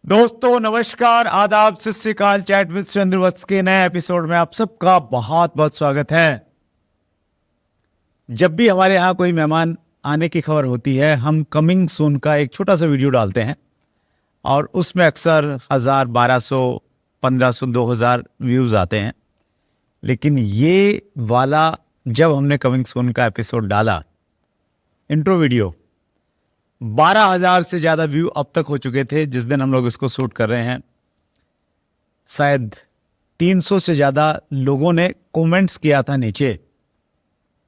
दोस्तों नमस्कार, आदाब, सत श्री अकाल। चैट विद सुरेंद्र वत्स के नए एपिसोड में आप सबका बहुत बहुत स्वागत है। जब भी हमारे यहाँ कोई मेहमान आने की खबर होती है, हम कमिंग सून का एक छोटा सा वीडियो डालते हैं और उसमें अक्सर 1000, 1200, 1500, 2000 व्यूज आते हैं। लेकिन ये वाला जब हमने कमिंग सून का एपिसोड डाला, इंट्रो वीडियो, 12,000 से ज़्यादा व्यू अब तक हो चुके थे जिस दिन हम लोग इसको शूट कर रहे हैं। शायद 300 से ज़्यादा लोगों ने कमेंट्स किया था नीचे।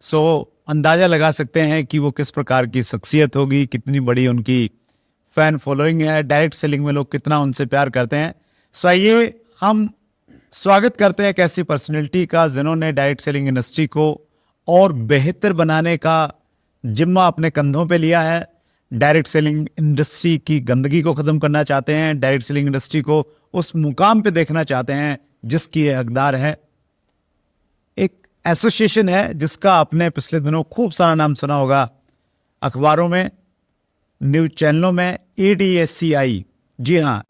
सो अंदाज़ा लगा सकते हैं कि वो किस प्रकार की शख्सियत होगी, कितनी बड़ी उनकी फ़ैन फॉलोइंग है, डायरेक्ट सेलिंग में लोग कितना उनसे प्यार करते हैं। सो आइए हम स्वागत करते हैं एक ऐसी पर्सनैलिटी का जिन्होंने डायरेक्ट सेलिंग इंडस्ट्री को और बेहतर बनाने का जिम्मा अपने कंधों पे लिया है। डायरेक्ट सेलिंग इंडस्ट्री की गंदगी को ख़त्म करना चाहते हैं, डायरेक्ट सेलिंग इंडस्ट्री को उस मुकाम पे देखना चाहते हैं जिसकी ये हकदार है। एक एसोसिएशन है जिसका आपने पिछले दिनों खूब सारा नाम सुना होगा, अखबारों में, न्यूज चैनलों में, ADSCI। जी हाँ,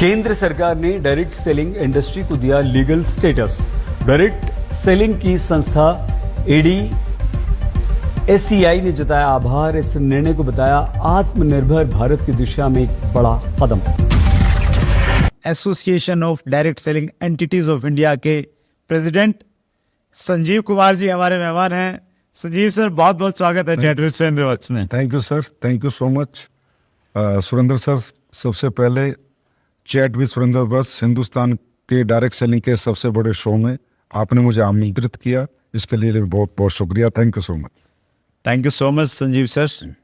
केंद्र सरकार ने डायरेक्ट सेलिंग इंडस्ट्री को दिया लीगल स्टेटस। डायरेक्ट सेलिंग की संस्था ADSCI ने जताया आभार। इस निर्णय को बताया आत्मनिर्भर भारत की दिशा में एक बड़ा कदम। Association of Direct Selling Entities of India के प्रेसिडेंट संजीव कुमार जी हमारे मेहमान हैं। संजीव सर, बहुत बहुत स्वागत है चैट विद सुरेंद्र वत्स में। Thank you sir, thank you so much. Surendra sir, सबसे पहले चैट विद सुरेंद्र वत्स हिंदुस्तान के डायरेक्ट सेलिंग के सबसे बड़े शो में आपने मुझे आमंत्रित किया, इसके लिए बहुत बहुत शुक्रिया। Thank you so much. Thank you so much Sanjeev sir.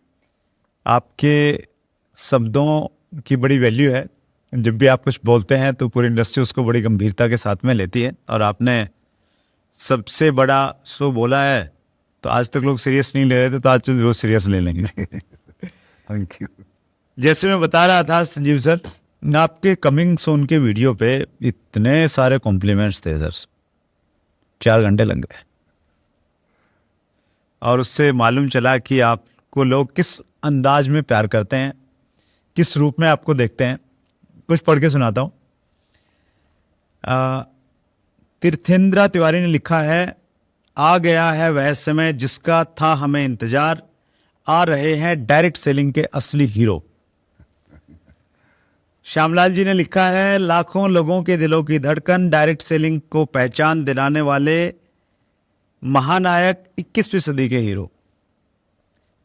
आपके शब्दों की बड़ी वैल्यू है। जब भी आप कुछ बोलते हैं तो पूरी इंडस्ट्री उसको बड़ी गंभीरता के साथ में लेती है, और आपने सबसे बड़ा शो बोला है तो आज तक लोग सीरियस नहीं ले रहे थे, तो आज तो वो सीरियस ले लेंगे। Thank you. जैसे मैं बता रहा था संजीव सर, आपके कमिंग सून के वीडियो पे इतने सारे कॉम्प्लीमेंट्स थे सर, 4 घंटे लग गए। और उससे मालूम चला कि आपको लोग किस अंदाज में प्यार करते हैं, किस रूप में आपको देखते हैं। कुछ पढ़ के सुनाता हूँ। तीर्थेंद्रा तिवारी ने लिखा है, आ गया है वह समय जिसका था हमें इंतजार, आ रहे हैं डायरेक्ट सेलिंग के असली हीरो। श्यामलाल जी ने लिखा है, लाखों लोगों के दिलों की धड़कन, डायरेक्ट सेलिंग को पहचान दिलाने वाले महानायक, 21वीं सदी के हीरो।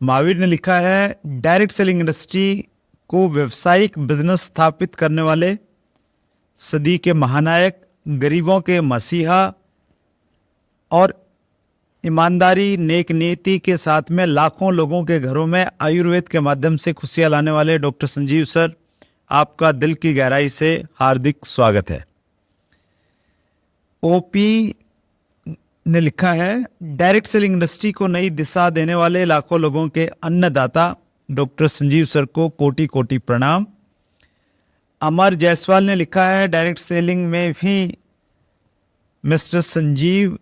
महावीर ने लिखा है, डायरेक्ट सेलिंग इंडस्ट्री को व्यवसायिक बिजनेस स्थापित करने वाले, सदी के महानायक, गरीबों के मसीहा और ईमानदारी नेक नीति के साथ में लाखों लोगों के घरों में आयुर्वेद के माध्यम से खुशियां लाने वाले डॉक्टर संजीव सर, आपका दिल की गहराई से हार्दिक स्वागत है। ओपी ने लिखा है, डायरेक्ट सेलिंग इंडस्ट्री को नई दिशा देने वाले लाखों लोगों के अन्नदाता डॉक्टर संजीव सर को कोटि कोटि प्रणाम। अमर जायसवाल ने लिखा है, डायरेक्ट सेलिंग में भी मिस्टर संजीव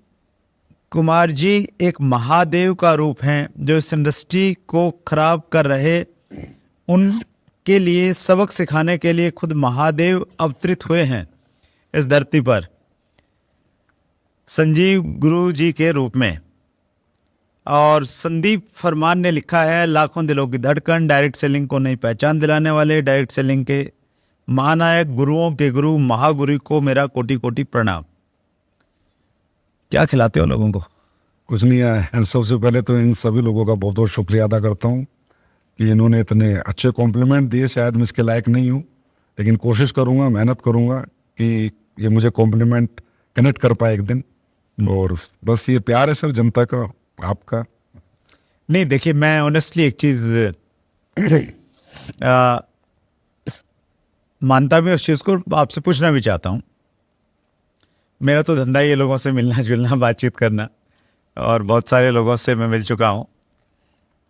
कुमार जी एक महादेव का रूप हैं, जो इस इंडस्ट्री को खराब कर रहे उनके लिए सबक सिखाने के लिए खुद महादेव अवतरित हुए हैं इस धरती पर, संजीव गुरु जी के रूप में। और संदीप फरमान ने लिखा है, लाखों दिलों की धड़कन, डायरेक्ट सेलिंग को नई पहचान दिलाने वाले डायरेक्ट सेलिंग के महानायक, गुरुओं के गुरु, महागुरु को मेरा कोटि कोटि प्रणाम। क्या खिलाते हो लोगों को? कुछ नहीं है। सबसे पहले तो इन सभी लोगों का बहुत बहुत शुक्रिया अदा करता हूँ कि इन्होंने इतने अच्छे कॉम्प्लीमेंट दिए। शायद मैं इसके लायक नहीं हूँ, लेकिन कोशिश करूँगा, मेहनत करूँगा कि ये मुझे कॉम्प्लीमेंट कनेक्ट कर पाए एक दिन। और बस ये प्यार है सर जनता का, आपका। नहीं देखिए, मैं ऑनेस्टली एक चीज मानता भी उस चीज को, आपसे पूछना भी चाहता हूँ। मेरा तो धंधा ही है लोगों से मिलना जुलना, बातचीत करना, और बहुत सारे लोगों से मैं मिल चुका हूँ।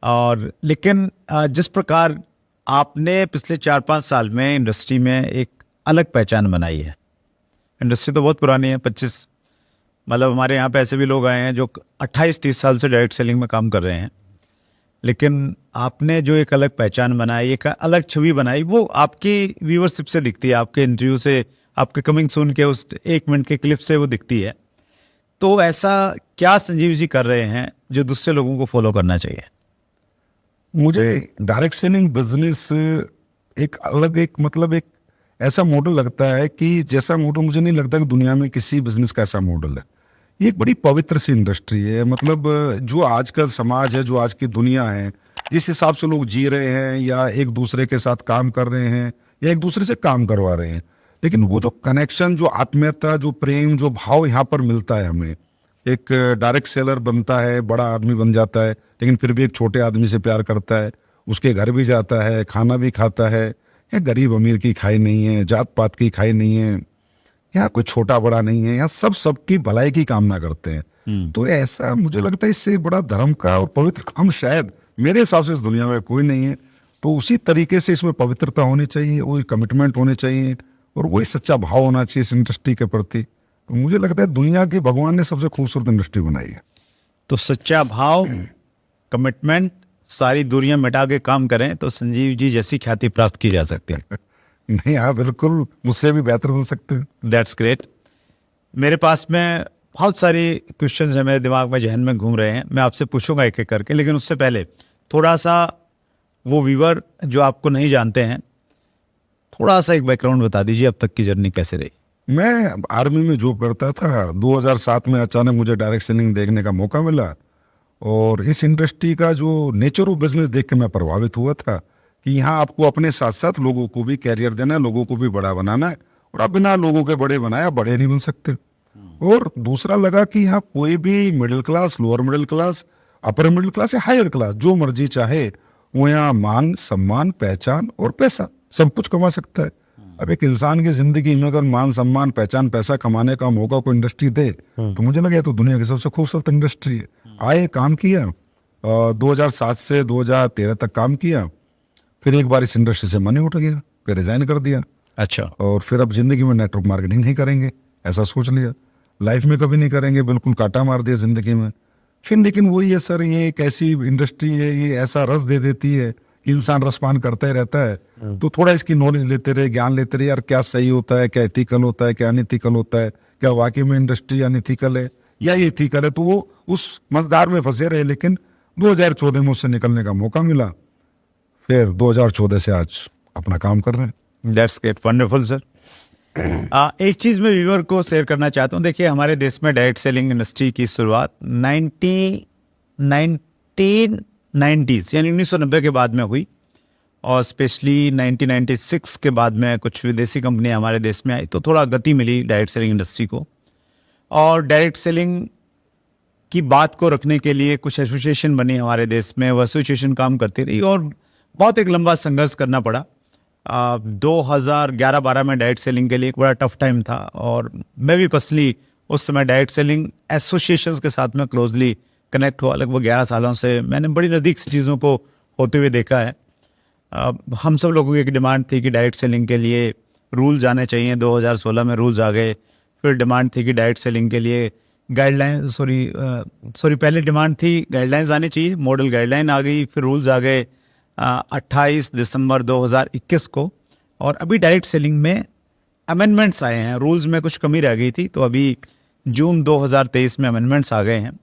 और लेकिन जिस प्रकार आपने पिछले 4-5 साल में इंडस्ट्री में एक अलग पहचान बनाई है, इंडस्ट्री तो बहुत पुरानी है, 25, मतलब हमारे यहाँ पे ऐसे भी लोग आए हैं जो 28-30 साल से डायरेक्ट सेलिंग में काम कर रहे हैं। लेकिन आपने जो एक अलग पहचान बनाई, एक अलग छवि बनाई, वो आपकी व्यूअरशिप से दिखती है, आपके इंटरव्यू से, आपके कमिंग सून के उस 1 मिनट के क्लिप से वो दिखती है। तो ऐसा क्या संजीव जी कर रहे हैं जो दूसरे लोगों को फॉलो करना चाहिए? मुझे डायरेक्ट सेलिंग बिजनेस एक अलग एक ऐसा मॉडल लगता है कि जैसा मॉडल मुझे नहीं लगता कि दुनिया में किसी बिजनेस का ऐसा मॉडल है। ये एक बड़ी पवित्र सी इंडस्ट्री है। मतलब जो आज का समाज है, जो आज की दुनिया है, जिस हिसाब से लोग जी रहे हैं या एक दूसरे के साथ काम कर रहे हैं या एक दूसरे से काम करवा रहे हैं, लेकिन वो जो कनेक्शन, जो आत्मीयता, जो प्रेम, जो भाव यहाँ पर मिलता है हमें। एक डायरेक्ट सेलर बनता है, बड़ा आदमी बन जाता है, लेकिन फिर भी एक छोटे आदमी से प्यार करता है, उसके घर भी जाता है, खाना भी खाता है। यहाँ गरीब अमीर की खाई नहीं है, जात पात की खाई नहीं है, यहाँ कोई छोटा बड़ा नहीं है, यहाँ सब सबकी भलाई की कामना करते हैं। तो ऐसा मुझे लगता है इससे बड़ा धर्म का और पवित्र काम शायद मेरे हिसाब से इस दुनिया में कोई नहीं है। तो उसी तरीके से इसमें पवित्रता होनी चाहिए, वही कमिटमेंट होने चाहिए और वही सच्चा भाव होना चाहिए इस इंडस्ट्री के प्रति। तो मुझे लगता है दुनिया की भगवान ने सबसे खूबसूरत इंडस्ट्री बनाई है। तो सच्चा भाव, कमिटमेंट, सारी दूरियां मिटा के काम करें तो संजीव जी जैसी ख्याति प्राप्त की जा सकती है। नहीं, हाँ बिल्कुल, मुझसे भी बेहतर बन सकते हैं। That's great. मेरे पास में बहुत सारे क्वेश्चंस हैं, मेरे दिमाग में, जहन में घूम रहे हैं, मैं आपसे पूछूंगा एक एक करके, लेकिन उससे पहले थोड़ा सा वो व्यूअर जो आपको नहीं जानते हैं, थोड़ा सा एक बैकग्राउंड बता दीजिए, अब तक की जर्नी कैसे रही? मैं आर्मी में जॉब करता था। 2007 में अचानक मुझे डायरेक्ट सेलिंग देखने का मौका मिला और इस इंडस्ट्री का जो नेचर ऑफ बिजनेस देख के मैं प्रभावित हुआ था कि यहाँ आपको अपने साथ साथ लोगों को भी कैरियर देना है, लोगों को भी बड़ा बनाना है, और आप बिना लोगों के बड़े बनाया बड़े नहीं बन सकते। और दूसरा लगा कि यहाँ कोई भी middle class, lower middle class, upper middle class या हायर क्लास, जो मर्जी चाहे वो यहाँ मान, सम्मान, पहचान और पैसा सब कुछ कमा सकता है। अब एक इंसान की जिंदगी में अगर मान, सम्मान, पहचान, पैसा कमाने का मौका कोई इंडस्ट्री दे तो मुझे लगा तो दुनिया की सबसे खूबसूरत इंडस्ट्री है। आए, काम किया, 2007 से 2013 तक काम किया, फिर एक बार इस इंडस्ट्री से मनी उठ गया, फिर रिजाइन कर दिया। अच्छा। और फिर अब जिंदगी में नेटवर्क मार्केटिंग नहीं करेंगे, ऐसा सोच लिया, लाइफ में कभी नहीं करेंगे, बिल्कुल काटा मार दिया जिंदगी में। फिर लेकिन वही है सर, ये एक ऐसी इंडस्ट्री है, ये ऐसा रस दे देती है कि इंसान रसपान करता ही रहता है। तो थोड़ा इसकी नॉलेज लेते रहे, ज्ञान लेते रहे, यार क्या सही होता है, क्या एथिकल होता है, क्या अनएथिकल होता है, क्या वाकई में इंडस्ट्री अनएथिकल है या ये एथिकल है। तो वो उस मझधार में फंसे रहे, लेकिन 2014 में उससे निकलने का मौका मिला। फिर 2014 से आज अपना काम कर रहे हैं। That's great, wonderful sir. एक चीज़ मैं व्यूअर को शेयर करना चाहता हूँ। देखिए, हमारे देश में डायरेक्ट सेलिंग इंडस्ट्री की शुरुआत 1990s यानी 1990 के बाद में हुई, और स्पेशली 1996 के बाद में कुछ विदेशी कंपनियां हमारे देश में आई, तो थोड़ा गति मिली डायरेक्ट सेलिंग इंडस्ट्री को। और डायरेक्ट सेलिंग की बात को रखने के लिए कुछ एसोसिएशन बनी हमारे देश में, वो एसोसिएशन काम करती रही और बहुत एक लंबा संघर्ष करना पड़ा। 2011-12 में डायरेक्ट सेलिंग के लिए एक बड़ा टफ टाइम था, और मैं भी पर्सनली उस समय डायरेक्ट सेलिंग एसोसिएशंस के साथ में क्लोजली कनेक्ट हुआ। लगभग 11 सालों से मैंने बड़ी नज़दीक से चीज़ों को होते हुए देखा है। हम सब लोगों की एक डिमांड थी कि डायरेक्ट सेलिंग के लिए रूल्स आने चाहिए। 2016 में रूल्स आ गए। फिर डिमांड थी कि डायरेक्ट सेलिंग के लिए गाइडलाइन पहले डिमांड थी गाइडलाइंस आनी चाहिए, मॉडल गाइडलाइन आ गई, फिर रूल्स आ गए 28 दिसंबर 2021 को। और अभी डायरेक्ट सेलिंग में अमेंडमेंट्स आए हैं, रूल्स में कुछ कमी रह गई थी, तो अभी जून 2023 में अमेंडमेंट्स आ गए हैं।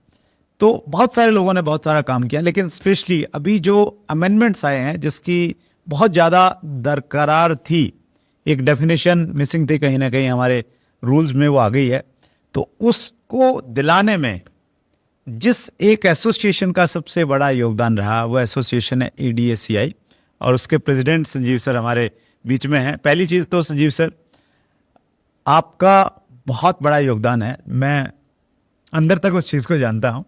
तो बहुत सारे लोगों ने बहुत सारा काम किया, लेकिन स्पेशली अभी जो अमेंडमेंट्स आए हैं जिसकी बहुत ज़्यादा दरकरार थी, एक डेफिनेशन मिसिंग थी कहीं ना कहीं हमारे रूल्स में, वो आ गई है। तो उसको दिलाने में जिस एक एसोसिएशन का सबसे बड़ा योगदान रहा, वो एसोसिएशन है ADACI, और उसके प्रेसिडेंट संजीव सर हमारे बीच में हैं। पहली चीज़ तो संजीव सर, आपका बहुत बड़ा योगदान है, मैं अंदर तक उस चीज़ को जानता हूँ।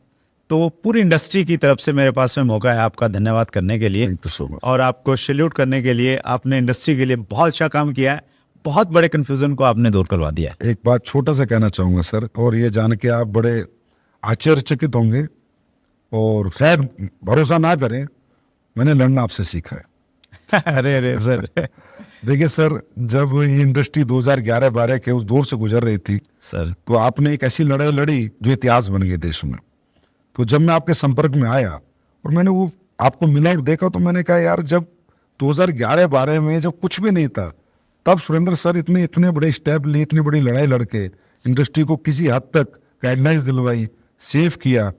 तो पूरी इंडस्ट्री की तरफ से मेरे पास में मौका है आपका धन्यवाद करने के लिए। Thank you so much. और आपको सैल्यूट करने के लिए। आपने इंडस्ट्री के लिए बहुत अच्छा काम किया है, बहुत बड़े कन्फ्यूजन को आपने दूर करवा दिया है। एक बात छोटा सा कहना चाहूँगा सर, और ये जान के आप बड़े आश्चर्यचकित होंगे और शायद भरोसा ना करें, मैंने लड़ना आपसे सीखा है। अरे सर। देखिए सर, जब ये इंडस्ट्री 2011-12 के उस दौर से गुजर रही थी सर, तो आपने एक ऐसी लड़ाई लड़ी जो इतिहास बन गई देश में। तो जब मैं आपके संपर्क में आया और मैंने वो आपको मिला और देखा तो मैंने कहा यार जब 2011-12 में जब कुछ भी नहीं था तब सुरेंद्र सर इतने बड़े स्टेप लिए, इतनी बड़ी लड़ाई लड़के इंडस्ट्री को किसी हद तक गाइडलाइंस दिलवाई, सेव किया,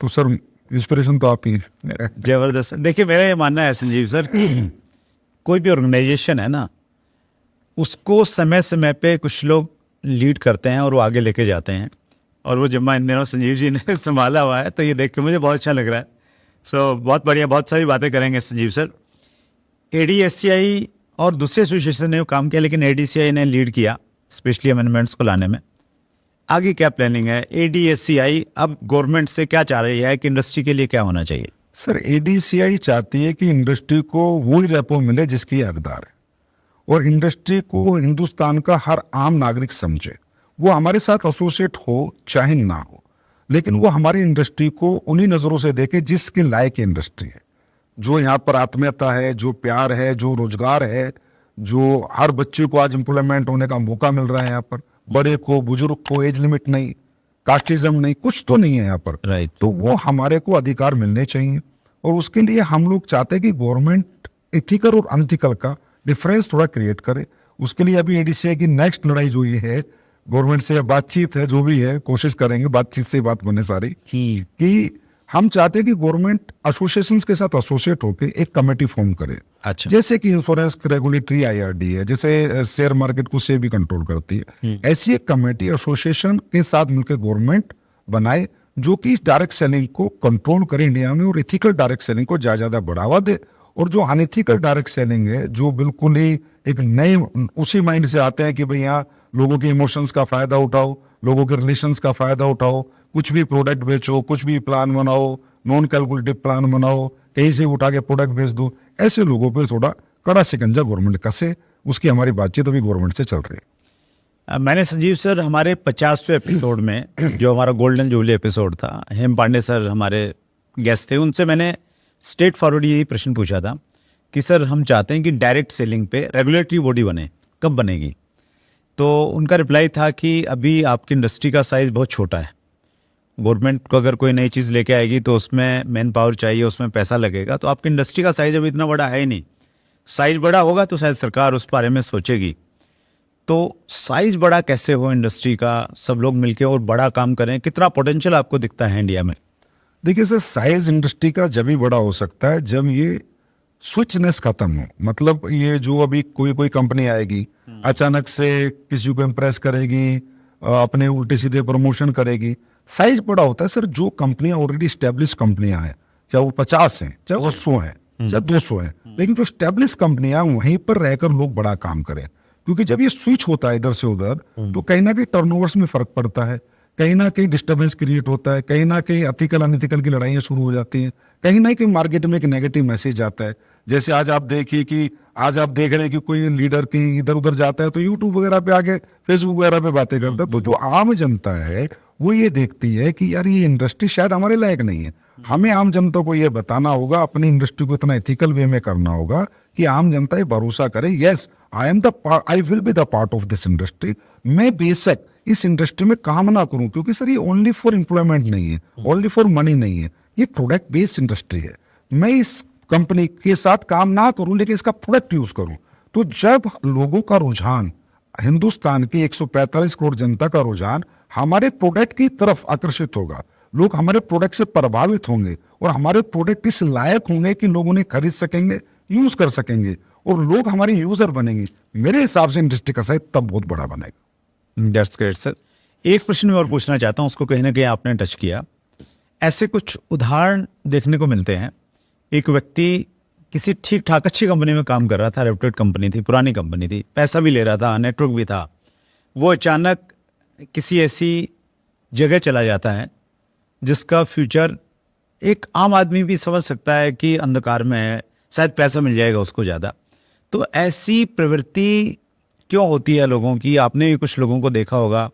तो सर इंस्पिरेशन तो आप ही हैं। जबरदस्त। देखिए मेरा ये मानना है संजीव सर, कोई भी ऑर्गेनाइजेशन है ना, उसको समय समय पे कुछ लोग लीड करते हैं और वो आगे लेके जाते हैं, और वो जब इन दिनों संजीव जी ने संभाला हुआ है तो ये देख के मुझे बहुत अच्छा लग रहा है। सो बहुत बढ़िया, बहुत सारी बातें करेंगे संजीव सर। ADSCI और दूसरे एसोसिएशन ने काम किया, लेकिन ADSCI ने लीड किया स्पेशली अमेंडमेंट्स को लाने में। आगे क्या प्लानिंग है? ADSCI अब गवर्नमेंट से क्या चाह रही है कि इंडस्ट्री के लिए क्या होना चाहिए? सर ADSCI चाहती है कि इंडस्ट्री को वही रेपो मिले जिसकी हकदार है, और इंडस्ट्री को हिंदुस्तान का हर आम नागरिक समझे। वो हमारे साथ एसोसिएट हो चाहे ना हो, लेकिन वो हमारी इंडस्ट्री को उन्हीं नज़रों से देखे जिसके लायक इंडस्ट्री है, जो यहाँ पर आत्मीयता है, जो प्यार है, जो रोजगार है, जो हर बच्चे को आज एम्प्लॉयमेंट होने का मौका मिल रहा है यहाँ पर, बड़े को बुजुर्ग को एज लिमिट नहीं, कास्टिज्म नहीं, कुछ तो नहीं है यहाँ पर। राइट। तो वो हमारे को अधिकार मिलने चाहिए, और उसके लिए हम लोग चाहते हैं कि गवर्नमेंट इथिकल और अनइथिकल का डिफरेंस थोड़ा क्रिएट करे। उसके लिए अभी ADSCI की नेक्स्ट लड़ाई जो ये है, गवर्नमेंट से बातचीत है, जो भी है कोशिश करेंगे, बातचीत से बात बने सारी, कि हम चाहते हैं कि गवर्नमेंट एसोसिएशंस के साथ एसोसिएट होकर एक कमेटी फॉर्म करे। अच्छा। जैसे कि इंश्योरेंस रेगुलेटरी IRD है, जैसे शेयर मार्केट को से भी कंट्रोल करती है, ऐसी एक कमेटी एसोसिएशन के साथ मिलकर गवर्नमेंट बनाए, जो कि इस डायरेक्ट सेलिंग को कंट्रोल करे इंडिया में, और इथिकल डायरेक्ट सेलिंग को ज्यादा बढ़ावा दे। और जो अनइथिकल डायरेक्ट सेलिंग है, जो बिल्कुल ही एक नए उसी माइंड से आते हैं कि भाई यहाँ लोगों के इमोशंस का फायदा उठाओ, लोगों के रिलेशंस का फायदा उठाओ, कुछ भी प्रोडक्ट बेचो, कुछ भी प्लान बनाओ, नॉन कैलकुलेटिव प्लान बनाओ, कहीं से उठा के प्रोडक्ट बेच दो, ऐसे लोगों पे थोड़ा कड़ा शिकंजा गवर्नमेंट कसे। उसकी हमारी बातचीत अभी गवर्नमेंट से चल रही है। मैंने संजीव सर हमारे 50वें एपिसोड में, जो हमारा गोल्डन जुबली एपिसोड था, हेम पांडे सर हमारे गेस्ट थे, उनसे मैंने स्ट्रेट फॉरवर्ड यही प्रश्न पूछा था कि सर हम चाहते हैं कि डायरेक्ट सेलिंग पे रेगुलेटरी बॉडी बने, कब बनेगी? तो उनका रिप्लाई था कि अभी आपकी इंडस्ट्री का साइज़ बहुत छोटा है, गवर्नमेंट को अगर कोई नई चीज़ लेके आएगी तो उसमें मैन पावर चाहिए, उसमें पैसा लगेगा, तो आपकी इंडस्ट्री का साइज़ अभी इतना बड़ा है ही नहीं। साइज़ बड़ा होगा तो शायद सरकार उस बारे में सोचेगी। तो साइज़ बड़ा कैसे हो इंडस्ट्री का, सब लोग मिलके और बड़ा काम करें, कितना पोटेंशियल आपको दिखता है इंडिया में? देखिए सर, साइज इंडस्ट्री का जब ही बड़ा हो सकता है जब ये स्विचनेस खत्म हो। मतलब ये जो अभी कोई कंपनी आएगी, अचानक से किसी को इम्प्रेस करेगी, अपने उल्टे सीधे प्रमोशन करेगी। साइज बड़ा होता है सर जो कंपनियां ऑलरेडी स्टेब्लिश कंपनियां हैं, चाहे वो 50 हैं, चाहे वो 100 हैं, चाहे 200 हैं, लेकिन जो स्टेब्लिश कंपनियां वहीं पर रहकर लोग बड़ा काम करें। क्योंकि जब ये स्विच होता है इधर से उधर, तो कहीं ना कहीं टर्नओवर्स में फर्क पड़ता है, कहीं ना कहीं डिस्टर्बेंस क्रिएट होता है, कहीं ना कहीं एथिकल अनइथिकल की लड़ाइयाँ शुरू हो जाती हैं, कहीं ना कहीं मार्केट में एक नेगेटिव मैसेज आता है। जैसे आज आप देखिए कि आज आप देख रहे हैं कि कोई लीडर कहीं इधर उधर जाता है तो यूट्यूब वगैरह पे आके, फेसबुक वगैरह पे बातें करता है, तो जो आम जनता है वो ये देखती है कि यार ये इंडस्ट्री शायद हमारे लायक नहीं है। हमें आम जनता को ये बताना होगा, अपनी इंडस्ट्री को इतना एथिकल वे में करना होगा कि आम जनता ये भरोसा करे, yes I will be the part of this industry. मैं बेशक इस इंडस्ट्री में काम ना करूं, क्योंकि सर ये ओनली फॉर एम्प्लॉयमेंट नहीं है, ओनली फॉर मनी नहीं है, ये प्रोडक्ट बेस्ड इंडस्ट्री है। मैं इस कंपनी के साथ काम ना करूं लेकिन इसका प्रोडक्ट यूज करूं। तो जब लोगों का रुझान, हिंदुस्तान की 145 करोड़ जनता का रुझान हमारे प्रोडक्ट की तरफ आकर्षित होगा, लोग हमारे प्रोडक्ट से प्रभावित होंगे और हमारे प्रोडक्ट इस लायक होंगे कि लोग उन्हें खरीद सकेंगे, यूज कर सकेंगे और लोग हमारे यूजर बनेंगे, मेरे हिसाब से इंडस्ट्री का साइज तब बहुत बड़ा बनेगा। That's great sir. एक प्रश्न मैं और पूछना चाहता हूँ, उसको कहीं ना कहीं आपने टच किया। ऐसे कुछ उदाहरण देखने को मिलते हैं, एक व्यक्ति किसी ठीक ठाक अच्छी कंपनी में काम कर रहा था, रेप्यूटेड कंपनी थी, पुरानी कंपनी थी, पैसा भी ले रहा था, नेटवर्क भी था, वो अचानक किसी ऐसी जगह चला जाता है जिसका फ्यूचर एक आम आदमी भी समझ सकता है कि अंधकार में है, शायद पैसा मिल जाएगा उसको ज़्यादा। तो ऐसी प्रवृत्ति क्यों होती है लोगों की? आपने भी कुछ लोगों को देखा होगा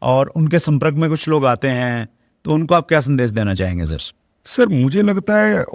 और उनके संपर्क में कुछ लोग आते हैं, तो उनको आप क्या संदेश देना चाहेंगे सर? सर मुझे लगता है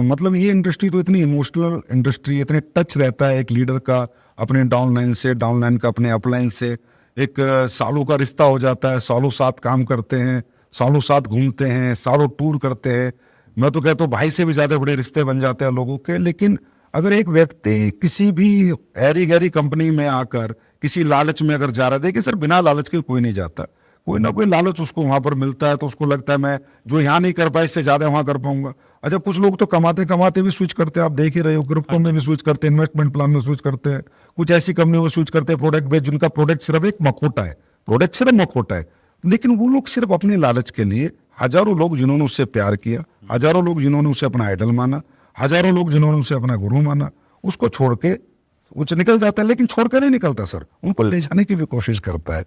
मतलब ये इंडस्ट्री तो इतनी इमोशनल इंडस्ट्री, इतने टच रहता है एक लीडर का अपने डाउनलाइन से, डाउनलाइन का अपने अपलाइन से, एक सालों का रिश्ता हो जाता है, सालों साथ काम करते हैं, सालों साथ घूमते हैं, सालों टूर करते हैं। मैं तो कहता हूँ भाई से भी ज्यादा बड़े रिश्ते बन जाते हैं लोगों के। लेकिन अगर एक व्यक्ति किसी भी ऐरी गैरी कंपनी में आकर किसी लालच में अगर जा रहा है, देखिए सर बिना लालच के कोई नहीं जाता, कोई ना कोई लालच उसको वहां पर मिलता है तो उसको लगता है मैं जो यहाँ नहीं कर पाया इससे ज्यादा वहां कर पाऊंगा। अच्छा, कुछ लोग तो कमाते कमाते भी स्विच करते हैं, आप देख ही रहे हो, क्रिप्टो में भी स्विच करते हैं, इन्वेस्टमेंट प्लान में स्विच करते हैं, कुछ ऐसी कंपनी में स्विच करते हैं प्रोडक्ट बेस्ड, जिनका प्रोडक्ट सिर्फ एक मखोटा है, प्रोडक्ट सिर्फ मखोटा है, लेकिन वो लोग सिर्फ अपने लालच के लिए, हजारों लोग जिन्होंने उससे प्यार किया, हजारों लोग जिन्होंने उसे अपना आइडल माना, हजारों लोग जिन्होंने उसे अपना गुरु माना, उसको छोड़ के वो निकल जाता है। लेकिन छोड़कर नहीं निकलता सर, उनको ले जाने की भी कोशिश करता है।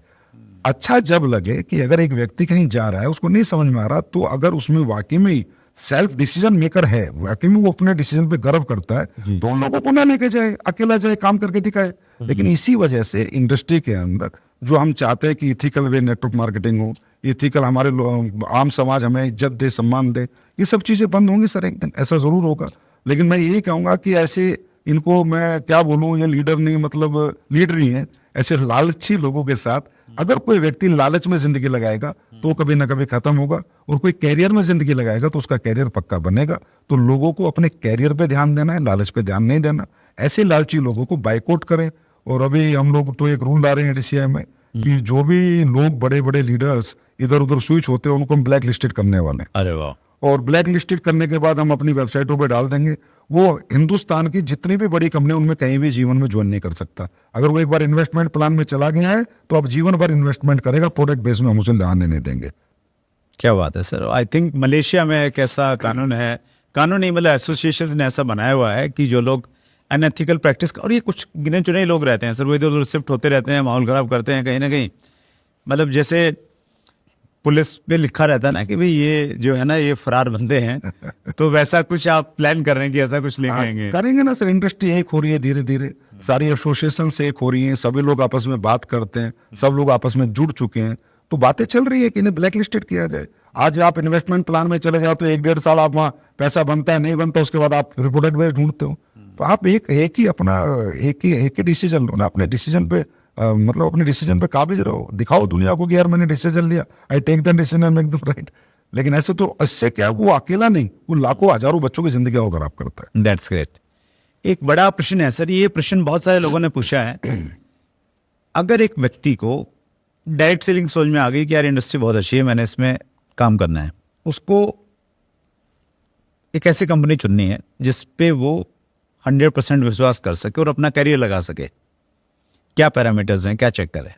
अच्छा जब लगे कि अगर एक व्यक्ति कहीं जा रहा है, उसको नहीं समझ में आ रहा, तो अगर उसमें वाकई में ही सेल्फ डिसीजन मेकर है, वाकई में वो अपने डिसीजन पे गर्व करता है, तो उन लोगों को ना लेके जाए, अकेला जाए, काम करके दिखाए। लेकिन इसी वजह से इंडस्ट्री के अंदर जो हम चाहते हैं कि इथिकल वे नेटवर्क मार्केटिंग हो, इथिकल हमारे आम समाज हमें इज्जत दे, सम्मान दे, ये सब चीजें बंद होंगी सर एक दिन, ऐसा जरूर होगा। लेकिन मैं यही कहूंगा कि ऐसे इनको मैं क्या बोलूं, ये लीडर नहीं, मतलब लीडर ही है, ऐसे लालची लोगों के साथ अगर कोई व्यक्ति लालच में जिंदगी लगाएगा तो कभी ना कभी खत्म होगा, और कोई कैरियर में जिंदगी लगाएगा तो उसका कैरियर पक्का बनेगा। तो लोगों को अपने कैरियर पे ध्यान देना है, लालच पे ध्यान नहीं देना। ऐसे लालची लोगों को बाइकआउट करें। और अभी हम लोग तो एक रूल ला रहे हैं DCI में कि जो भी लोग बड़े बड़े लीडर्स इधर उधर स्विच होते हैं उनको हम ब्लैक लिस्टेड करने वाले हैं। अरे वाह। और ब्लैक लिस्टेड करने के बाद हम अपनी वेबसाइटों पे डाल देंगे, वो हिंदुस्तान की जितनी भी बड़ी कंपनी उनमें कहीं भी जीवन में ज्वाइन नहीं कर सकता। अगर वो एक बार इन्वेस्टमेंट प्लान में चला गया है तो अब जीवन भर इन्वेस्टमेंट करेगा, प्रोडक्ट बेस में हम उसे लाने नहीं देंगे। क्या बात है सर। आई थिंक मलेशिया में एक ऐसा कानून है, कानून नहीं मतलब एसोसिएशन ने ऐसा बनाया हुआ है कि जो लोग अनएथिकल प्रैक्टिस, और ये कुछ गिने चुने लोग रहते हैं सर, वो इधर उधर शिफ्ट होते रहते हैं, माहौल खराब करते हैं कहीं ना कहीं। मतलब जैसे पुलिस पे लिखा रहता है ना कि भाई ये जो है ना ये फरार बंदे हैं, तो वैसा कुछ आप प्लान कर रहे हैं कि ऐसा कुछ लेके आएंगे? करेंगे ना सर, इंडस्ट्री एक हो रही है धीरे धीरे, सारी एसोसिएशन से एक हो रही है, सभी लोग आपस में बात करते हैं, सब लोग आपस में जुड़ चुके हैं, तो बातें चल रही है कि इन्हें ब्लैक लिस्टेड किया जाए। आज आप इन्वेस्टमेंट प्लान में चले जाओ तो 1-1.5 साल आप वहाँ पैसा बनता है, नहीं बनता, उसके बाद आप प्रोडक्ट बेस ढूंढते हो। तो आप एक ही अपना एक ही डिसीजन लो ना, अपने डिसीजन पे मतलब अपने डिसीजन पे काबिज रहो, दिखाओ दुनिया को कि यार मैंने डिसीजन लिया, I take the decision and make the right. लेकिन ऐसे तो इससे क्या, वो अकेला नहीं, वो लाखों हजारों बच्चों की जिंदगी को खराब करता है। That's great. एक बड़ा प्रश्न है सर, ये प्रश्न बहुत सारे लोगों ने पूछा है। अगर एक व्यक्ति को डायरेक्ट सेलिंग समझ में आ गई कि यार इंडस्ट्री बहुत अच्छी है, मैंने इसमें काम करना है, उसको एक ऐसी कंपनी चुननी है जिस पे वो 100% विश्वास कर सके और अपना करियर लगा सके, क्या पैरामीटर्स हैं, क्या चेक करें?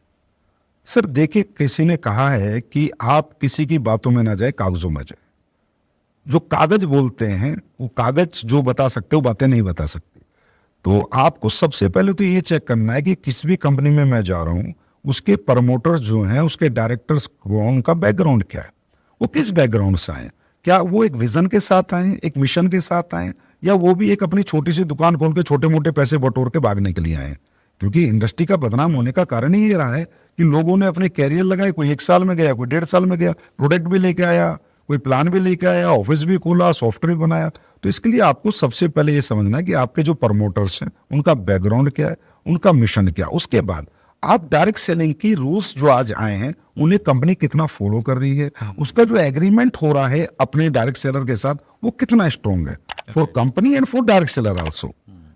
सर देखिए, किसी ने कहा है कि आप किसी की बातों में ना जाए, कागजों में जाए। जो कागज बोलते हैं वो कागज जो बता सकते, वो बातें नहीं बता सकती। तो आपको सबसे पहले तो ये चेक करना है कि किस भी कंपनी में मैं जा रहा हूं, उसके प्रमोटर्स जो हैं, उसके डायरेक्टर्स को, उनका बैकग्राउंड क्या है, वो किस बैकग्राउंड से आए, क्या वो एक विजन के साथ आए, एक मिशन के साथ आए, या वो भी एक अपनी छोटी सी दुकान खोल के छोटे मोटे पैसे बटोर के भागने के लिए आए। क्योंकि इंडस्ट्री का बदनाम होने का कारण ही ये रहा है कि लोगों ने अपने कैरियर लगाए, कोई 1 साल में गया, कोई 1.5 साल में गया, प्रोडक्ट भी लेके आया, कोई प्लान भी लेके आया, ऑफिस भी खोला, सॉफ्टवेयर भी बनाया। तो इसके लिए आपको सबसे पहले ये समझना है कि आपके जो प्रमोटर्स हैं उनका बैकग्राउंड क्या है, उनका मिशन क्या। उसके बाद आप डायरेक्ट सेलिंग की रूल्स जो आज आए हैं उन्हें कंपनी कितना फॉलो कर रही है, उसका जो एग्रीमेंट हो रहा है अपने डायरेक्ट सेलर के साथ वो कितना स्ट्रॉन्ग है, for company and for direct seller also,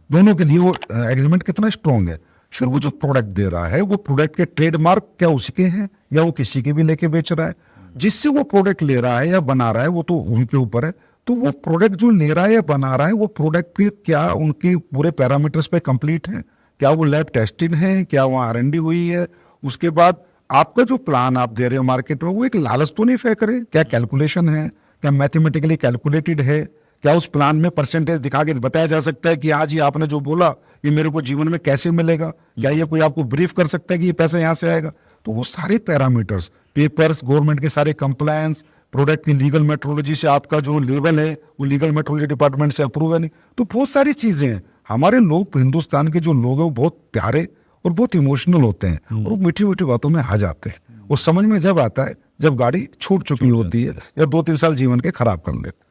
दोनों के लिए वो एग्रीमेंट कितना स्ट्रॉन्ग है। फिर वो जो प्रोडक्ट दे रहा है, वो प्रोडक्ट के ट्रेडमार्क क्या उसके हैं या वो किसी के भी लेके बेच रहा है, जिससे वो प्रोडक्ट ले रहा है या बना रहा है वो तो उनके ऊपर है। तो वो प्रोडक्ट जो ले रहा है या बना रहा है, वो प्रोडक्ट के क्या उनके पूरे पैरामीटर्स पे कंप्लीट है, क्या वो लैब टेस्टेड है, क्या वहाँ R&D हुई है। उसके बाद आपका जो प्लान आप दे रहे हो मार्केट में, वो एक लालच तो नहीं फेंक रहे, क्या कैलकुलेशन है, क्या मैथमेटिकली कैलकुलेटेड है, क्या उस प्लान में परसेंटेज दिखा के बताया जा सकता है कि आज ये आपने जो बोला ये मेरे को जीवन में कैसे मिलेगा, क्या ये कोई आपको ब्रीफ कर सकता है कि ये पैसा यहाँ से आएगा। तो वो सारे पैरामीटर्स, पेपर्स, गवर्नमेंट के सारे कंप्लायंस, प्रोडक्ट की लीगल मेट्रोलॉजी से आपका जो लेवल है वो लीगल मेट्रोलॉजी डिपार्टमेंट से अप्रूव है नहीं, तो बहुत सारी चीजें हैं। हमारे लोग, हिंदुस्तान के जो लोग हैं वो बहुत प्यारे और बहुत इमोशनल होते हैं और वो मीठी मीठी बातों में आ जाते हैं। वो समझ में जब आता है जब गाड़ी छूट चुकी होती है या 2-3 साल जीवन के खराब कर लेते।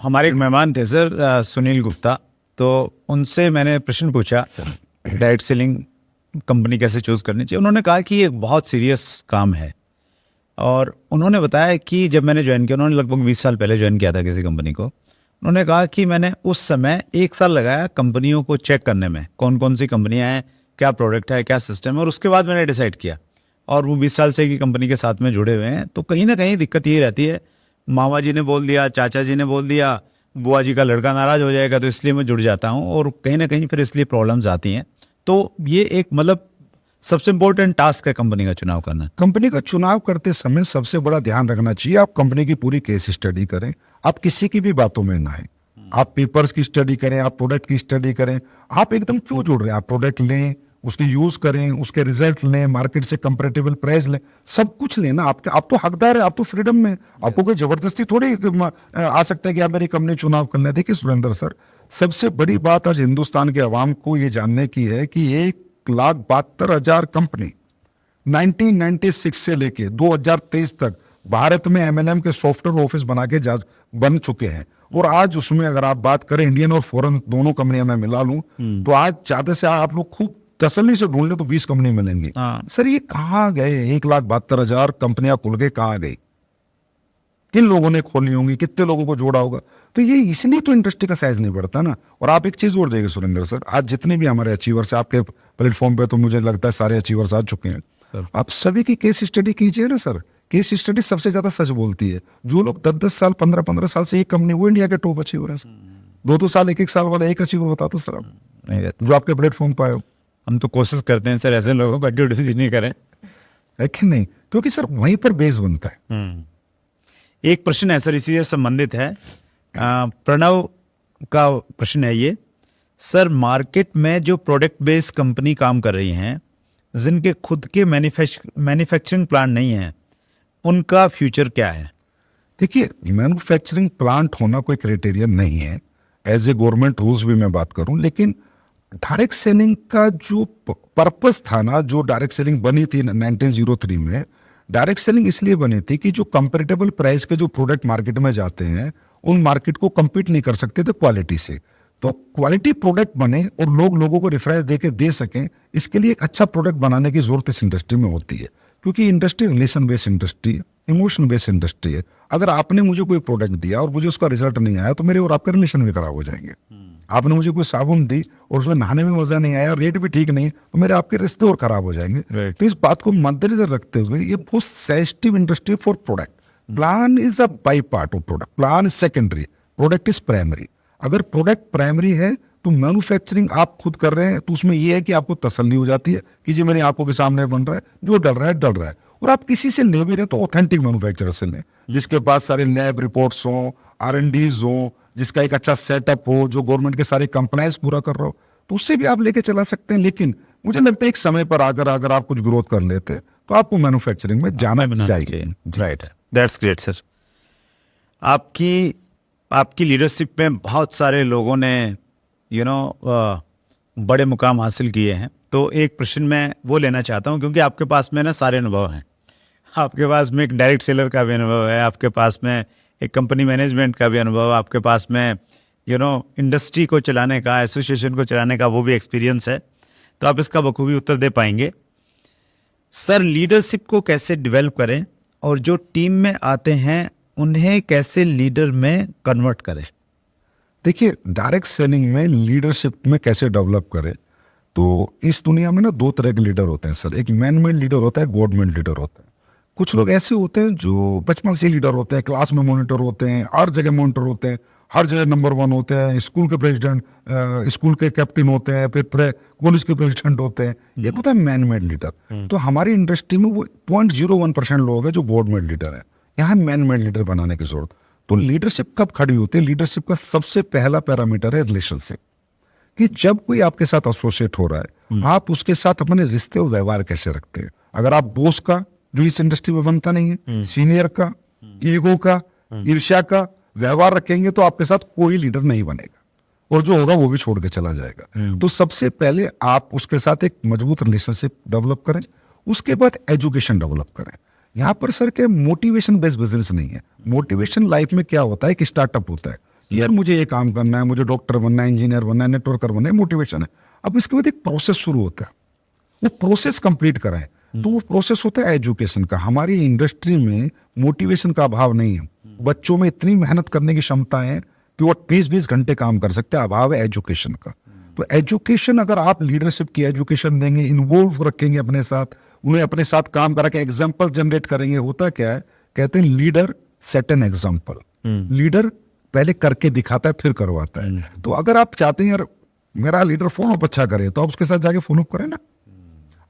हमारे एक मेहमान थे सर सुनील गुप्ता, तो उनसे मैंने प्रश्न पूछा डायरेक्ट सेलिंग कंपनी कैसे चूज करनी चाहिए। उन्होंने कहा कि ये एक बहुत सीरियस काम है और उन्होंने बताया कि जब मैंने ज्वाइन किया, उन्होंने लगभग 20 साल पहले ज्वाइन किया था किसी कंपनी को, उन्होंने कहा कि मैंने उस समय 1 साल लगाया कंपनियों को चेक करने में, कौन कौन सी कंपनियां हैं, क्या प्रोडक्ट है, क्या सिस्टम है, और उसके बाद मैंने डिसाइड किया। और वो 20 साल से की कंपनी के साथ में जुड़े हुए हैं। तो कहीं ना कहीं दिक्कत ये रहती है, मामा जी ने बोल दिया, चाचा जी ने बोल दिया, बुआ जी का लड़का नाराज हो जाएगा, तो इसलिए मैं जुड़ जाता हूँ, और कहीं ना कहीं फिर इसलिए प्रॉब्लम्स आती हैं। तो ये एक मतलब सबसे इम्पोर्टेंट टास्क है कंपनी का चुनाव करना। कंपनी का चुनाव करते समय सबसे बड़ा ध्यान रखना चाहिए, आप कंपनी की पूरी केस स्टडी करें, आप किसी की भी बातों में ना आए। आप पेपर्स की स्टडी करें, आप प्रोडक्ट की स्टडी करें, आप एकदम क्यों जुड़ रहे हैं, आप प्रोडक्ट लें, उसकी यूज करें, उसके रिजल्ट लें, मार्केट से कंपैरेटिबल प्राइस लें, सब कुछ लेना। आप तो हकदार है, आप तो फ्रीडम में, आपको कोई जबरदस्ती थोड़ी आ सकता है कि आप मेरी कंपनी चुनाव कर लें। देखिए सुरेंद्र सर, सबसे बड़ी बात आज हिंदुस्तान के अवाम को ये जानने की है कि 1,72,000 कंपनी 1996 से लेके 2023 तक भारत में एमएलएम के सॉफ्टवेयर ऑफिस बना के बन चुके हैं। और आज उसमें अगर आप बात करें इंडियन और फॉरेन दोनों कंपनियां मैं मिला लूं, तो आज ज्यादा से आप लोग खूब तसल्ली से ढूंढ ले तो 20 कंपनी मिलेंगी। सर ये कहाँ गए, 1,72,000 कंपनियां खुल के कहाँ गई, किन लोगों ने खोली होंगी, कितने लोगों को जोड़ा होगा? तो ये इसलिए तो इंडस्ट्री का साइज नहीं बढ़ता ना। और आप एक चीज और देखिए सुरेंद्र सर, आज जितने भी हमारे अचीवर्स है आपके प्लेटफॉर्म पे, तो मुझे लगता है सारे अचीवर्स आ चुके हैं। आप सभी की केस स्टडी कीजिए ना सर, केस स्टडी सबसे ज्यादा सच बोलती है। जो लोग 10-10 साल 15-15 साल से एक कंपनी, वो इंडिया के टॉप अचीवर है। 2-2 साल 1-1 साल वाला एक अचीवर बता दो सर आप, नहीं रहता। जो आपके प्लेटफॉर्म पे आए। हम तो कोशिश करते हैं सर ऐसे लोगों को इंट्रोड्यूस नहीं करें, है कि नहीं? क्योंकि सर वहीं पर बेस बनता है। एक प्रश्न है सर, इसी से संबंधित है, प्रणव का प्रश्न है ये, सर मार्केट में जो प्रोडक्ट बेस्ड कंपनी काम कर रही हैं, जिनके खुद के मैन्युफैक्चरिंग प्लांट नहीं है, उनका फ्यूचर क्या है? देखिए, मैन्युफैक्चरिंग प्लांट होना कोई क्राइटेरिया नहीं है, एज ए गवर्नमेंट रूल्स भी मैं बात करूं, लेकिन डायरेक्ट सेलिंग का जो पर्पस था ना, जो डायरेक्ट सेलिंग बनी थी 1903 में, डायरेक्ट सेलिंग इसलिए बनी थी कि जो कंपैरेटिबल प्राइस के जो प्रोडक्ट मार्केट में जाते हैं, उन मार्केट को compete नहीं कर सकते थे क्वालिटी से। तो क्वालिटी प्रोडक्ट बने और लोगों को रेफरेंस देके दे सकें, इसके लिए एक अच्छा प्रोडक्ट बनाने की जरूरत इस इंडस्ट्री में होती है। क्योंकि इंडस्ट्री रिलेशन बेस्ड इंडस्ट्री है, इमोशन बेस्ड इंडस्ट्री है। अगर आपने मुझे कोई प्रोडक्ट दिया और मुझे उसका रिजल्ट नहीं आया, तो मेरे और आपके रिलेशन भी खराब हो जाएंगे। आपने मुझे कोई साबुन दी और उसमें नहाने में मजा नहीं आया, रेट भी ठीक नहीं, तो मेरे आपके रिश्ते और खराब हो जाएंगे। तो इस बात को मद्देनजर रखते हुए ये बहुत sensitive industry for product. Plan is a by part of product, plan is secondary, product is primary. अगर प्रोडक्ट प्राइमरी है तो मैन्युफैक्चरिंग आप खुद कर रहे हैं, तो उसमें यह है कि आपको तसल्ली हो जाती है कि जी मेरी आंखों के सामने बन रहा है, जो डल रहा है। और आप किसी से ले भी रहे तो ऑथेंटिक मैन्युफैक्चरर से लें, जिसके पास सारे लैब रिपोर्ट्स हो, R&Ds हो, जिसका एक अच्छा सेटअप हो, जो गवर्नमेंट के सारे कंप्लायंस पूरा कर रहा हो, तो उससे भी आप लेके चला सकते हैं। लेकिन मुझे लगता है एक समय पर अगर आप कुछ ग्रोथ कर लेते हैं तो आपको मैन्युफैक्चरिंग में जाना चाहिए। Right, that's great sir. आपकी लीडरशिप में बहुत सारे लोगों ने बड़े मुकाम हासिल किए हैं। तो एक प्रश्न मैं वो लेना चाहता हूँ, क्योंकि आपके पास में ना सारे अनुभव हैं। आपके पास में एक डायरेक्ट सेलर का भी अनुभव है, आपके पास में एक कंपनी मैनेजमेंट का भी अनुभव, आपके पास में इंडस्ट्री को चलाने का, एसोसिएशन को चलाने का वो भी एक्सपीरियंस है। तो आप इसका बखूबी उत्तर दे पाएंगे। सर लीडरशिप को कैसे डेवलप करें और जो टीम में आते हैं उन्हें कैसे लीडर में कन्वर्ट करें? देखिए, डायरेक्ट सेलिंग में लीडरशिप में कैसे डेवलप करें, तो इस दुनिया में ना 2 तरह के लीडर होते हैं सर। एक मैन मेड लीडर होता है, गॉड मेड लीडर होता है। कुछ लोग ऐसे होते हैं जो बचपन से लीडर होते हैं, क्लास में मॉनिटर होते हैं, हर जगह मॉनिटर होते हैं, हर जगह नंबर 1 होते हैं, स्कूल के प्रेसिडेंट, स्कूल के कैप्टन होते हैं, फिर कॉलेज के प्रेसिडेंट होते हैं। ये होता है मैन मेड लीडर। तो हमारी इंडस्ट्री में वो 0.01% लोग हैं जो गॉड मेड लीडर है। यहाँ मैन मेड लीडर बनाने की जरूरत। तो लीडरशिप कब खड़ी होती है? लीडरशिप का सबसे पहला पैरामीटर है रिलेशनशिप, कि जब कोई आपके साथ एसोसिएट हो रहा है, आप उसके साथ अपने रिश्ते और व्यवहार कैसे रखते हैं। अगर आप बॉस का, जो इस इंडस्ट्री में बनता नहीं है, सीनियर का, ईगो का, ईर्ष्या का व्यवहार रखेंगे, तो आपके साथ कोई लीडर नहीं बनेगा, और जो होगा वो भी छोड़ के चला जाएगा। तो सबसे पहले आप उसके साथ एक मजबूत रिलेशनशिप डेवलप करें, उसके बाद एजुकेशन डेवलप करें। यहाँ पर सर के मोटिवेशन बेस्ड बिजनेस नहीं है। मोटिवेशन लाइफ में क्या होता है कि स्टार्टअप होता है, यार मुझे ये काम करना है, मुझे डॉक्टर बनना है, इंजीनियर बनना है, नेटवर्कर बनना है, मोटिवेशन है। अब इसके बाद एक प्रोसेस शुरू होता है, वो प्रोसेस कंप्लीट कराएं। तो वो प्रोसेस होता है एजुकेशन का। हमारी इंडस्ट्री में मोटिवेशन का अभाव नहीं है, बच्चों में इतनी मेहनत करने की क्षमता है कि वो 20-20 घंटे काम कर सकते हैं, अभाव है एजुकेशन का। तो एजुकेशन, अगर आप लीडरशिप की एजुकेशन देंगे, इन्वॉल्व रखेंगे अपने साथ, उन्हें अपने साथ काम करा के एग्जाम्पल जनरेट करेंगे, होता क्या है, कहते हैं leader set an example. Leader पहले करके दिखाता है फिर करवाता है। तो अगर आप चाहते हैं यार मेरा लीडर फॉलो अप अच्छा करे, तो आप उसके साथ जाके फॉलो अप करें ना।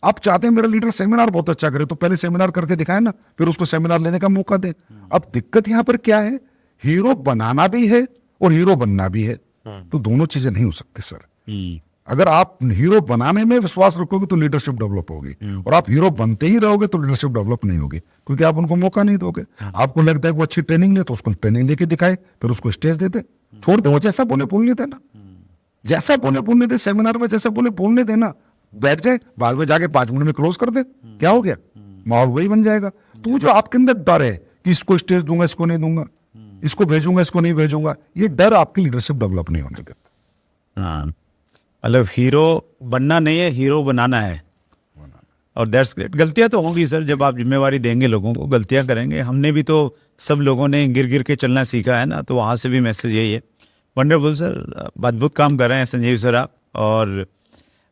आप चाहते हैं मेरा लीडर सेमिनार बहुत अच्छा करे, तो पहले सेमिनार करके दिखाए ना, फिर उसको सेमिनार लेने का मौका दे। अब दिक्कत यहां पर क्या है, हीरो बनाना भी है और हीरो बनना भी है, तो दोनों चीजें नहीं हो सकती सर। अगर आप हीरो बनाने में विश्वास रखोगे तो लीडरशिप डेवलप होगी, और आप हीरो बनते ही रहोगे तो लीडरशिप डेवलप नहीं होगी, क्योंकि आप उनको मौका नहीं दोगे। आपको लगता है कि वो अच्छी ट्रेनिंग ले, तो उसको ट्रेनिंग लेके दिखाए, फिर उसको स्टेज देते, छोड़ दो, जैसा बोले बोलने देना, जैसा बोले बोलने दे, सेमिनार में जैसा बोले बोलने देना, बैठ जाए, बाद में जाके 5 मिनट में क्लोज कर दे, क्या हो गया, माहौल वही बन जाएगा। तो जो आपके अंदर डर है कि इसको स्टेज दूंगा, इसको नहीं दूंगा, इसको भेजूंगा, इसको नहीं भेजूंगा, ये डर आपकी लीडरशिप डेवलप नहीं होने देता। हाँ, मतलब हीरो बनना नहीं है, हीरो बनाना है। और दैट्स ग्रेट। गलतियां तो होंगी सर, जब आप जिम्मेवारी देंगे लोगों को, गलतियां करेंगे। हमने भी तो, सब लोगों ने गिर गिर के चलना सीखा है ना, तो वहाँ से भी मैसेज यही है। वंडरफुल सर, अद्भुत काम कर रहे हैं संजीव सर आप। और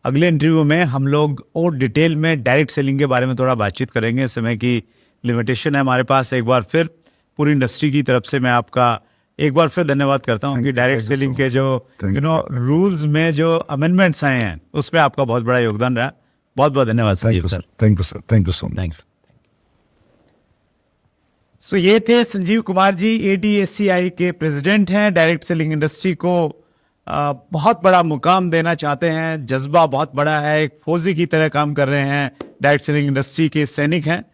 अगले इंटरव्यू में हम लोग और डिटेल में डायरेक्ट सेलिंग के बारे में थोड़ा बातचीत करेंगे। समय की लिमिटेशन है हमारे पास। एक बार फिर पूरी इंडस्ट्री की तरफ से मैं आपका एक बार फिर धन्यवाद करता हूँ कि डायरेक्ट सेलिंग के जो रूल्स में जो अमेंडमेंट्स आए हैं, उसमें आपका बहुत बड़ा योगदान रहा। बहुत बहुत धन्यवाद Sanjeev sir. Thank you sir, thank you so much. Thank you. So ये थे संजीव कुमार जी, ADSCI के प्रेसिडेंट हैं। डायरेक्ट सेलिंग इंडस्ट्री को बहुत बड़ा मुकाम देना चाहते हैं, जज्बा बहुत बड़ा है, एक फौजी की तरह काम कर रहे हैं, डायरेक्ट सेलिंग इंडस्ट्री के सैनिक हैं।